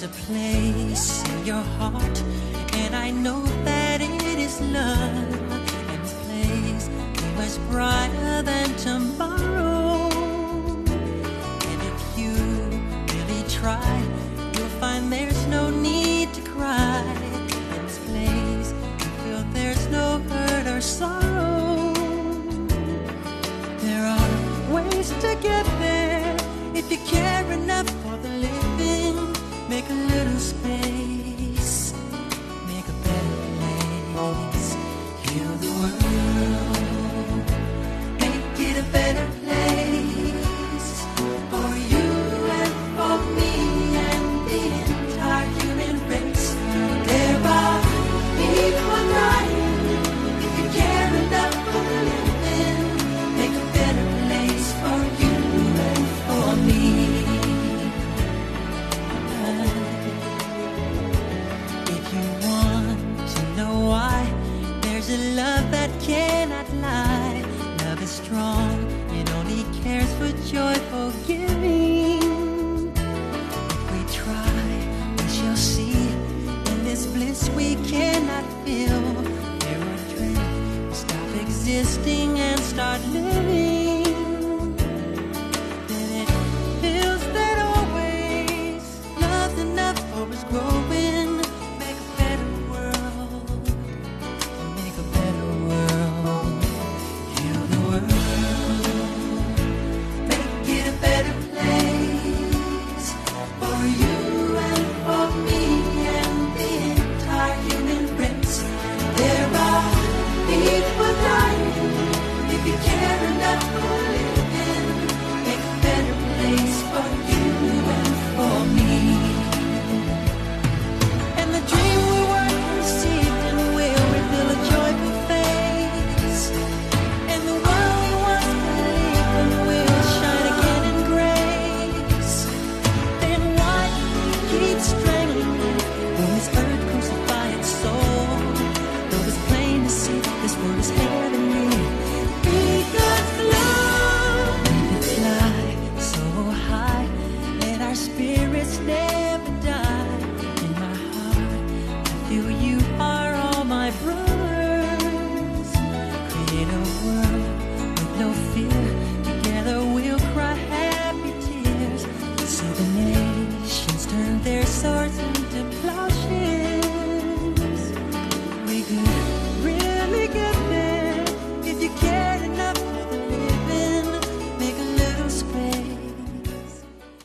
a place in your heart, and I know that it is love. And this place is much brighter than tomorrow. And if you really try, you'll find there's no need to cry. In this place, you feel there's no hurt or sorrow. There are ways to get there if you care enough for the living. Make a little space, make a better place. Heal the world, make it a better place for you and for me and the entire human race. There are people dying. If you care enough for the living, make a better place for you and for me. If you want to know why, there's a love that cannot lie. Love is strong.